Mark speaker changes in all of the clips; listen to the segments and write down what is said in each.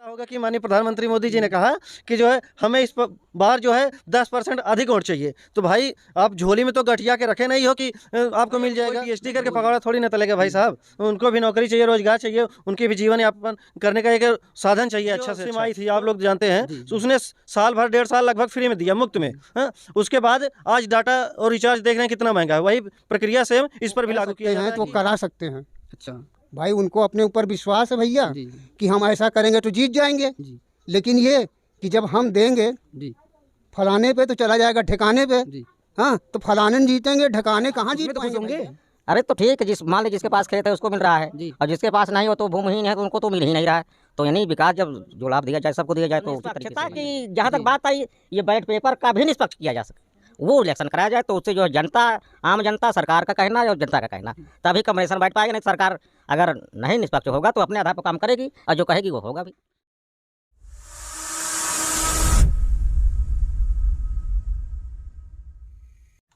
Speaker 1: होगा कि माननीय प्रधानमंत्री मोदी जी ने कहा कि जो है हमें इस बार जो है 10% अधिक वोट चाहिए। तो भाई आप झोली में तो गठिया के रखे नहीं हो कि आपको मिल जाएगा। पीएचडी करके पकौड़ा थोड़ी ना तलेगा भाई साहब, उनको भी नौकरी चाहिए, रोजगार चाहिए, उनके भी जीवन यापन करने का एक साधन चाहिए अच्छा से अच्छा। थी आप लोग जानते हैं, उसने साल भर 1.5 साल लगभग फ्री में दिया, मुफ्त में। हाँ, उसके बाद आज डाटा और रिचार्ज देख रहे हैं कितना महंगा है। वही प्रक्रिया सेम इस पर भी लागू किया
Speaker 2: हैं तो करा सकते हैं।
Speaker 3: अच्छा
Speaker 2: भाई उनको अपने ऊपर विश्वास है भैया
Speaker 3: जी
Speaker 2: कि हम ऐसा करेंगे तो जीत जाएंगे।
Speaker 3: जी
Speaker 2: लेकिन ये कि जब हम देंगे
Speaker 3: जी
Speaker 2: फलाने पे तो चला जाएगा ठिकाने पे।
Speaker 3: जी
Speaker 2: हाँ, तो फलाने नहीं जीतेंगे, ठिकाने कहाँ जीत
Speaker 3: तो कुछ
Speaker 2: पाएंगे
Speaker 3: होंगे।
Speaker 2: भैया?
Speaker 4: अरे तो ठीक है, मान लीजिए जिसके पास खेत है उसको मिल रहा है
Speaker 3: जी
Speaker 4: और जिसके पास नहीं हो तो भूमिहीन है तो उनको तो मिल ही नहीं रहा है। तो यानी विकास जब जो लाभ दिया जाए सबको दिया जाए तो उसी तरीके से कि जहाँ तक बात आई ये बैलेट पेपर का भी निष्पक्ष किया जा सके, वो इलेक्शन कराया जाए तो उससे जो है जनता, आम जनता, सरकार का कहना और जनता का कहना, तभी कम्युनिकेशन बैठ पाएगा। नहीं सरकार अगर नहीं निष्पक्ष होगा तो अपने आधार पर काम करेगी और जो कहेगी वो होगा भी।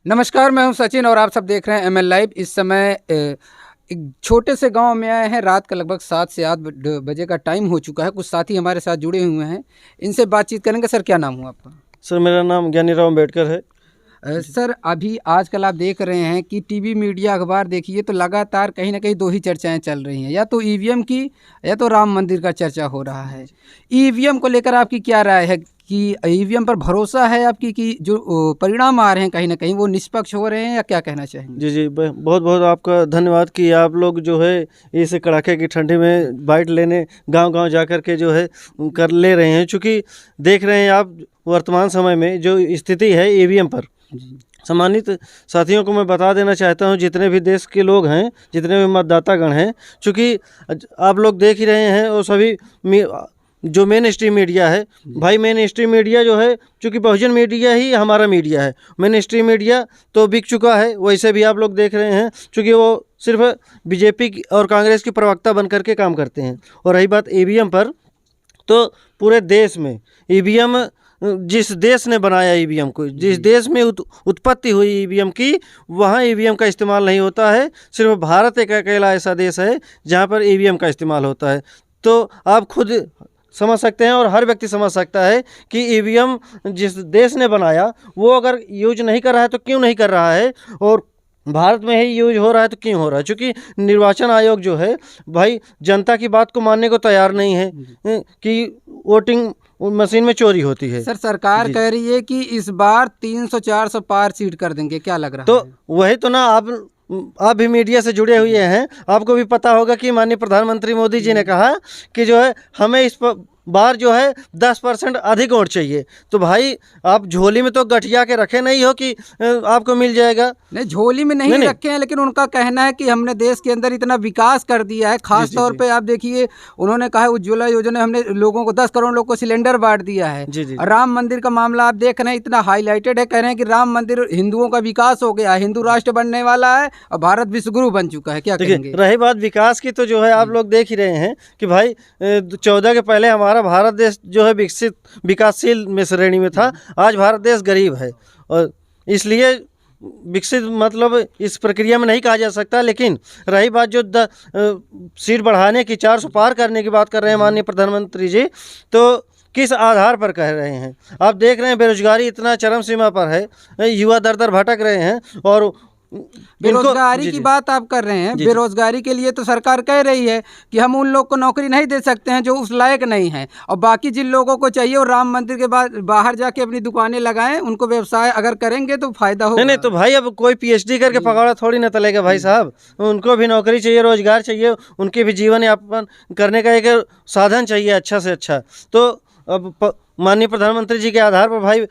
Speaker 3: नमस्कार, मैं हूं सचिन और आप सब देख रहे हैं एमएल लाइव। इस समय एक छोटे से गांव में आए हैं। रात का लगभग 7 से 8 बजे का टाइम हो चुका है। कुछ साथी हमारे साथ जुड़े हुए हैं, इनसे बातचीत करेंगे। सर, क्या नाम हुआ आपका?
Speaker 1: सर मेरा नाम ज्ञानीराव अम्बेडकर है।
Speaker 3: सर, अभी आजकल आप देख रहे हैं कि टीवी, मीडिया, अखबार देखिए तो लगातार कहीं ना कहीं 2 ही चर्चाएं चल रही हैं, या तो ईवीएम की या तो राम मंदिर का चर्चा हो रहा है। ईवीएम को लेकर आपकी क्या राय है कि ईवीएम पर भरोसा है आपकी कि जो परिणाम आ रहे हैं कहीं ना कहीं वो निष्पक्ष हो रहे हैं, या क्या कहना चाहेंगे?
Speaker 1: जी जी, बहुत बहुत आपका धन्यवाद कि आप लोग जो है इस कड़ाके की ठंडी में बाइट लेने गांव-गांव जा कर के जो है कर ले रहे हैं। चूँकि देख रहे हैं आप वर्तमान समय में जो स्थिति है ईवीएम पर, सम्मानित साथियों को मैं बता देना चाहता हूं, जितने भी देश के लोग हैं, जितने भी मतदातागण हैं, चूँकि आप लोग देख ही रहे हैं और सभी जो मेन स्ट्रीम मीडिया है, भाई मेन स्ट्रीम मीडिया जो है, चूँकि बहुजन मीडिया ही हमारा मीडिया है, मेन स्ट्रीम मीडिया तो बिक चुका है। वैसे भी आप लोग देख रहे हैं, चूँकि वो सिर्फ बीजेपी और कांग्रेस की प्रवक्ता बन करके काम करते हैं। और रही बात ईवीएम पर, तो पूरे देश में ईवीएम, जिस देश ने बनाया ईवीएम को, जिस देश में उत्पत्ति हुई ईवीएम की, वहाँ ईवीएम का इस्तेमाल नहीं होता है। सिर्फ भारत एक अकेला ऐसा देश है जहाँ पर ईवीएम का इस्तेमाल होता है। तो आप खुद समझ सकते हैं और हर व्यक्ति समझ सकता है कि ईवीएम जिस देश ने बनाया वो अगर यूज नहीं कर रहा है तो क्यों नहीं कर रहा है, और भारत में ही यूज हो रहा है तो क्यों हो रहा है। क्योंकि निर्वाचन आयोग जो है भाई जनता की बात को मानने को तैयार नहीं है कि वोटिंग मशीन में चोरी होती है।
Speaker 3: सर, सरकार कह रही है कि इस बार 300-400 पार सीट कर देंगे, क्या लग रहा है?
Speaker 1: तो वही तो ना, आप भी मीडिया से जुड़े हुए हैं, आपको भी पता होगा कि माननीय प्रधानमंत्री मोदी जी ने कहा कि जो है हमें इस बार जो है 10% अधिक वोट चाहिए। तो भाई आप झोली में तो गठिया के रखे नहीं हो कि आपको मिल जाएगा।
Speaker 3: नहीं, झोली में नहीं रखे हैं, लेकिन उनका कहना है कि हमने देश के अंदर इतना विकास कर दिया है। खास तौर पे आप देखिए, उन्होंने कहा है उज्ज्वला योजना, हमने लोगों को 10 करोड़ लोग को सिलेंडर बांट दिया है। और राम मंदिर का मामला आप देख रहे हैं, इतना हाईलाइटेड है, कह रहे हैं कि राम मंदिर हिंदुओं का विकास हो गया, हिंदू राष्ट्र बनने वाला है और भारत विश्वगुरु बन चुका है। क्या कहेंगे?
Speaker 1: रही बात विकास की, तो जो है आप लोग देख ही रहे हैं कि भाई 14 के पहले हमारा भारत देश जो है विकासशील में श्रेणी में था। आज भारत देश गरीब है, और इसलिए विकसित मतलब इस प्रक्रिया में नहीं कहा जा सकता। लेकिन रही बात जो सीट बढ़ाने की, 400 पार करने की बात कर रहे हैं माननीय प्रधानमंत्री जी, तो किस आधार पर कह रहे हैं? आप देख रहे हैं बेरोजगारी इतना चरम सीमा पर है, युवा दर दर भटक रहे हैं। और
Speaker 3: बेरोजगारी की बात आप कर रहे हैं, बेरोजगारी के लिए तो सरकार कह रही है कि हम उन लोग को नौकरी नहीं दे सकते हैं जो उस लायक नहीं है, और बाकी जिन लोगों को चाहिए वो राम मंदिर के बाद बाहर जाके अपनी दुकानें लगाएं, उनको व्यवसाय अगर करेंगे तो फायदा होगा।
Speaker 1: नहीं तो भाई अब कोई पीएचडी करके पकौड़ा थोड़ी ना तलेगा भाई साहब, उनको भी नौकरी चाहिए, रोजगार चाहिए, उनके भी जीवन यापन करने का एक साधन चाहिए अच्छा से अच्छा। तो अब माननीय प्रधानमंत्री जी के आधार पर भाई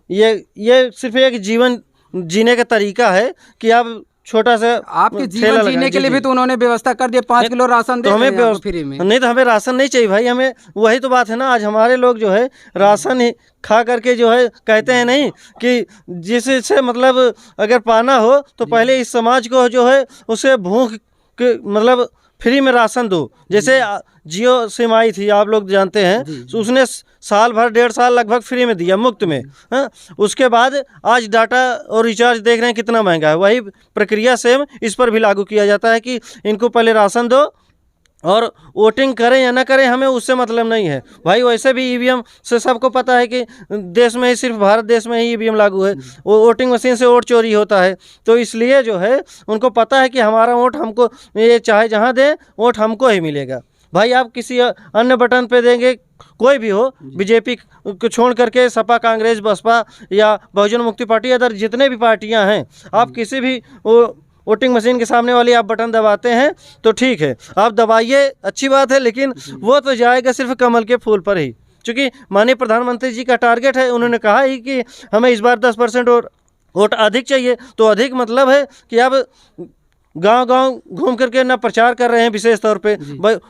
Speaker 1: ये सिर्फ एक जीवन जीने का तरीका है कि आप छोटा सा
Speaker 3: आपके जीवन जीने के लिए भी तो उन्होंने व्यवस्था कर दिया, 5 किलो राशन दे रहे हैं फ्री में।
Speaker 1: नहीं तो हमें राशन नहीं चाहिए भाई, हमें वही तो बात है ना। आज हमारे लोग जो है राशन ही खा करके जो है कहते हैं नहीं कि जिससे मतलब अगर पाना हो तो पहले इस समाज को जो है उसे भूख के मतलब फ्री में राशन दो। जैसे जियो सिम आई थी, आप लोग जानते हैं, उसने साल भर 1.5 साल लगभग फ्री में दिया, मुफ्त में। हाँ, उसके बाद आज डाटा और रिचार्ज देख रहे हैं कितना महंगा है। वही प्रक्रिया सेम इस पर भी लागू किया जाता है कि इनको पहले राशन दो, और वोटिंग करें या ना करें हमें उससे मतलब नहीं है भाई। वैसे भी ईवीएम से सबको पता है कि देश में ही, सिर्फ भारत देश में ही ईवीएम लागू है। वो वोटिंग मशीन से वोट चोरी होता है, तो इसलिए जो है उनको पता है कि हमारा वोट हमको, ये चाहे जहाँ दें वोट हमको ही मिलेगा। भाई आप किसी अन्य बटन पे देंगे, कोई भी हो, बीजेपी को छोड़ करके सपा, कांग्रेस, बसपा या बहुजन मुक्ति पार्टी, अदर जितने भी पार्टियां हैं, आप किसी भी वोटिंग मशीन के सामने वाली आप बटन दबाते हैं तो ठीक है, आप दबाइए, अच्छी बात है, लेकिन वो तो जाएगा सिर्फ कमल के फूल पर ही। क्योंकि माननीय प्रधानमंत्री जी का टारगेट है, उन्होंने कहा ही कि हमें इस बार 10% और वोट अधिक चाहिए। तो अधिक मतलब है कि अब गांव-गांव घूम करके ना प्रचार कर रहे हैं विशेष तौर पे,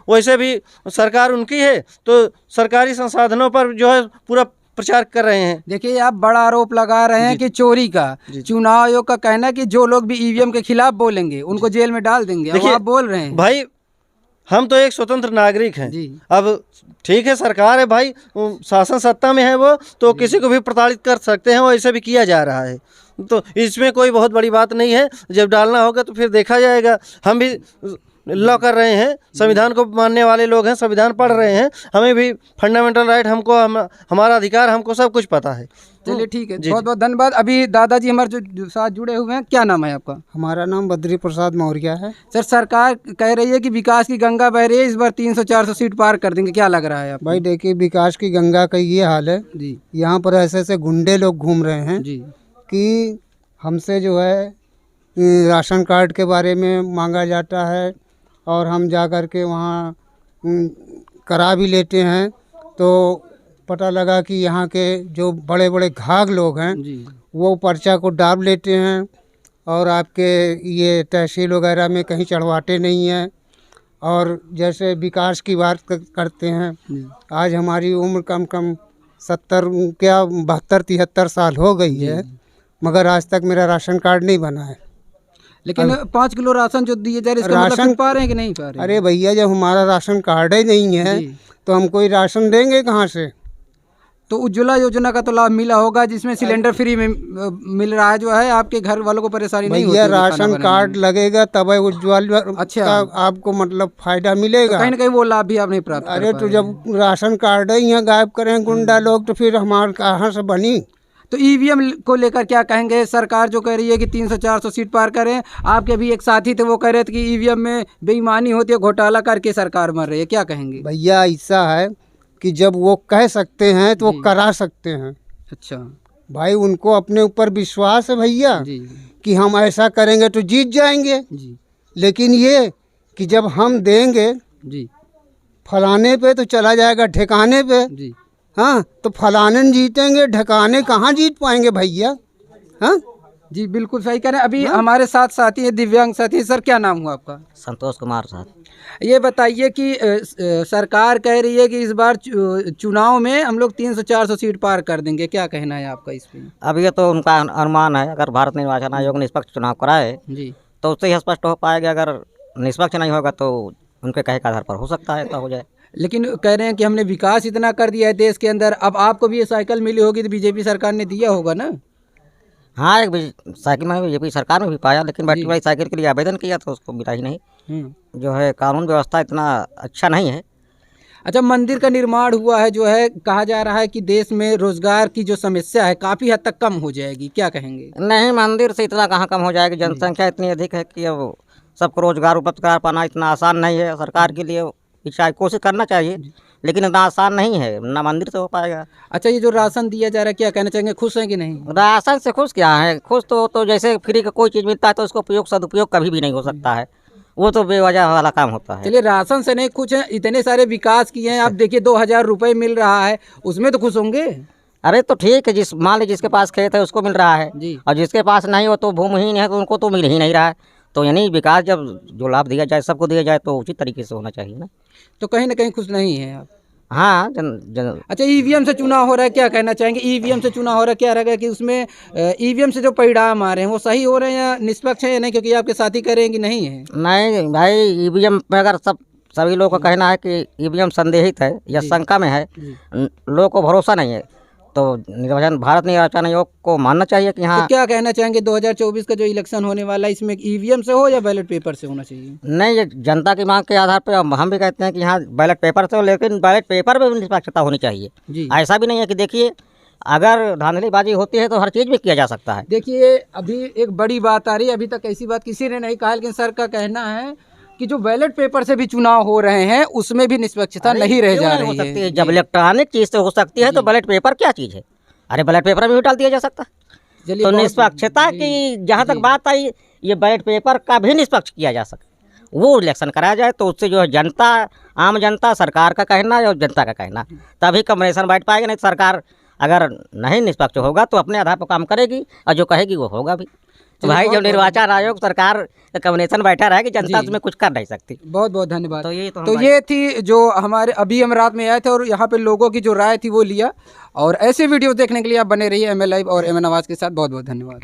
Speaker 1: वैसे भी सरकार उनकी है तो सरकारी संसाधनों पर जो है पूरा प्रचार कर रहे हैं।
Speaker 3: देखिए आप बड़ा आरोप लगा रहे हैं कि चोरी का। चुनाव आयोग का कहना है कि जो लोग भी ईवीएम के खिलाफ बोलेंगे उनको जेल में डाल देंगे। अब आप बोल रहे हैं
Speaker 1: भाई हम तो एक स्वतंत्र नागरिक हैं। अब ठीक है, सरकार है भाई, शासन सत्ता में है वो, तो किसी को भी प्रताड़ित कर सकते हैं, वैसे भी किया जा रहा है, तो इसमें कोई बहुत बड़ी बात नहीं है। जब डालना होगा तो फिर देखा जाएगा। हम भी लॉ कर रहे हैं, संविधान को मानने वाले लोग हैं, संविधान पढ़ रहे हैं, हमें भी फंडामेंटल राइट, हमको हमारा अधिकार, हमको सब कुछ पता है।
Speaker 3: चलिए ठीक है, बहुत बहुत धन्यवाद। अभी दादाजी हमारे जो साथ जुड़े हुए हैं, क्या नाम है आपका?
Speaker 2: हमारा नाम बद्री प्रसाद मौर्य है।
Speaker 3: सर, सरकार कह रही है कि विकास की गंगा बह रही है, इस बार 300-400 सीट पार कर देंगे, क्या लग रहा है आपको?
Speaker 2: भाई देखिए, विकास की गंगा का ये हाल है जी, यहाँ पर ऐसे ऐसे गुंडे लोग घूम रहे हैं जी कि हमसे जो है राशन कार्ड के बारे में मांगा जाता है और हम जा कर के वहाँ करा भी लेते हैं। तो पता लगा कि यहाँ के जो बड़े बड़े घाघ लोग हैं वो पर्चा को दाब लेते हैं और आपके ये तहसील वगैरह में कहीं चढ़वाते नहीं हैं। और जैसे विकास की बात करते हैं, आज हमारी उम्र कम 72-73 साल हो गई है, मगर आज तक मेरा राशन कार्ड नहीं बना है।
Speaker 3: लेकिन 5 किलो राशन जो दिए जा रहे हैं, राशन पा रहे हैं कि नहीं पा रहे?
Speaker 2: अरे भैया, जब हमारा राशन कार्ड ही नहीं है तो हम कोई राशन देंगे कहाँ से?
Speaker 3: तो उज्ज्वला योजना का तो लाभ मिला होगा, जिसमें सिलेंडर फ्री में मिल रहा है, जो है आपके घर वालों को परेशानी नहीं होती है।
Speaker 2: राशन कार्ड लगेगा तब उज्ज्वला का आपको मतलब फायदा मिलेगा।
Speaker 3: तो कहीं ना कहीं वो लाभ भी आप नहीं प्राप्त।
Speaker 2: अरे तो जब राशन कार्ड ही यहाँ गायब करें गुंडा लोग, तो फिर हमारे कहाँ से बनी?
Speaker 3: तो ईवीएम को लेकर क्या कहेंगे? सरकार जो कह रही है कि 300-400 सीट पार करें, आपके भी एक साथी थे, वो कह रहे थे कि ईवीएम में बेईमानी होती है, घोटाला करके सरकार मर रही है, क्या कहेंगे?
Speaker 2: भैया ऐसा है कि जब वो कह सकते हैं तो वो करा सकते हैं।
Speaker 3: अच्छा
Speaker 2: भाई, उनको अपने ऊपर विश्वास है भैया कि हम ऐसा करेंगे तो जीत जाएंगे जी। लेकिन ये कि जब हम देंगे जी फलाने पे तो चला जाएगा ठिकाने पे जी। हाँ, तो फलाने जीतेंगे, ढकाने कहाँ जीत पाएंगे भैया? हाँ
Speaker 3: जी, बिल्कुल सही कह रहे हैं। अभी हमारे साथ साथी है, दिव्यांग साथी। सर, क्या नाम हुआ आपका?
Speaker 4: संतोष कुमार साहब।
Speaker 3: ये बताइए कि सरकार कह रही है कि इस बार चुनाव में हम लोग 300-400 सीट पार कर देंगे, क्या कहना है आपका इस पे?
Speaker 4: अब ये तो उनका अनुमान है। अगर भारत निर्वाचन आयोग निष्पक्ष चुनाव कराए जी तो उससे ही स्पष्ट हो पाएगा। अगर निष्पक्ष नहीं होगा तो उनके कहे के आधार पर हो सकता है तो हो जाए।
Speaker 3: लेकिन कह रहे हैं कि हमने विकास इतना कर दिया है देश के अंदर। अब आपको भी ये साइकिल मिली होगी तो बीजेपी सरकार ने दिया होगा ना?
Speaker 4: हाँ, एक साइकिल में बीजेपी सरकार में भी पाया, लेकिन बैटरी वाली साइकिल के लिए आवेदन किया तो उसको मिला ही नहीं। जो है कानून व्यवस्था इतना अच्छा नहीं है।
Speaker 3: अच्छा, मंदिर का निर्माण हुआ है, जो है कहा जा रहा है कि देश में रोजगार की जो समस्या है काफ़ी हद तक कम हो जाएगी, क्या कहेंगे?
Speaker 4: नहीं, मंदिर से इतना कहाँ कम हो जाएगी। जनसंख्या इतनी अधिक है कि अब सबको रोजगार उपलब्ध करा पाना इतना आसान नहीं है। सरकार के लिए चाहे कोशिश करना चाहिए, लेकिन इतना आसान नहीं है, ना मंदिर से हो पाएगा।
Speaker 3: अच्छा, ये जो राशन दिया जा रहा है, क्या कहना चाहेंगे? खुश हैं कि नहीं?
Speaker 4: राशन से खुश क्या है? खुश तो जैसे फ्री का कोई चीज़ मिलता है तो उसको उपयोग सदुपयोग कभी भी नहीं हो सकता है, वो तो बेवजह वाला काम होता है।
Speaker 3: चलिए, राशन से नहीं खुश हैं, इतने सारे विकास किए हैं। आप देखिए 2000 रुपये मिल रहा है, उसमें तो खुश होंगे।
Speaker 4: अरे तो ठीक है, मान लीजिए जिसके पास खेत है उसको मिल रहा है जी, और जिसके पास नहीं हो तो भूमिहीन है तो उनको तो मिल ही नहीं रहा है। तो यानी विकास जब जो लाभ दिया जाए, सबको दिया जाए, तो उचित तरीके से होना चाहिए ना।
Speaker 3: तो कहीं ना कहीं खुश नहीं है आप?
Speaker 4: हाँ,
Speaker 3: अच्छा, ईवीएम से चुनाव हो रहा है, क्या कहना चाहेंगे? ईवीएम से चुनाव हो रहा है, क्या रहेगा कि उसमें ईवीएम से जो परिणाम आ रहे हैं वो सही हो रहे हैं या निष्पक्ष है या नहीं? क्योंकि आपके साथी कह रहे हैं कि नहीं है।
Speaker 4: नहीं भाई, ईवीएम में अगर सभी लोगों का कहना है कि ईवीएम संदेहित है या शंका में है, लोगों को भरोसा नहीं है, तो भारत निर्वाचन आयोग को मानना चाहिए कि हाँ।
Speaker 3: तो क्या कहना चाहेंगे 2024 का जो इलेक्शन होने वाला है, इसमें ईवीएम से हो या बैलेट पेपर से होना चाहिए?
Speaker 4: नहीं, ये जनता की मांग के आधार पर हम भी कहते हैं कि हाँ बैलेट पेपर से हो, लेकिन बैलेट पेपर में भी निष्पक्षता होनी चाहिए
Speaker 3: जी।
Speaker 4: ऐसा भी नहीं है कि देखिए अगर धांधलीबाजी होती है तो हर चीज़ में किया जा सकता है।
Speaker 3: देखिए अभी एक बड़ी बात आ रही है, अभी तक ऐसी बात किसी ने नहीं कहा, लेकिन सर का कहना है कि जो बैलेट पेपर से भी चुनाव हो रहे हैं उसमें भी निष्पक्षता नहीं रह जा रही है।
Speaker 4: जब इलेक्ट्रॉनिक चीज़ से हो सकती है तो बैलेट पेपर क्या चीज़ है? अरे बैलेट पेपर में भी डाल दिया जा सकता है। तो निष्पक्षता की जहाँ तक बात आई, ये बैलेट पेपर का भी निष्पक्ष किया जा सकता, वो इलेक्शन कराया जाए तो उससे जो है जनता, आम जनता, सरकार का कहना और जनता का कहना, तभी कम्युनिकेशन बैठ पाएगा। नहीं तो सरकार अगर नहीं निष्पक्ष होगा तो अपने आधार पर काम करेगी और जो कहेगी वो होगा भी। तो भाई जब निर्वाचन आयोग सरकार कम्युनिकेशन बैठा रहा कि जनता उसमें कुछ कर नहीं सकती।
Speaker 3: बहुत बहुत धन्यवाद।
Speaker 4: तो
Speaker 3: ये थी जो हमारे अभी हम रात में आए थे और यहाँ पे लोगों की जो राय थी वो लिया। और ऐसे वीडियो देखने के लिए आप बने रहिए ML लाइव और MN आवाज़ के साथ। बहुत बहुत धन्यवाद।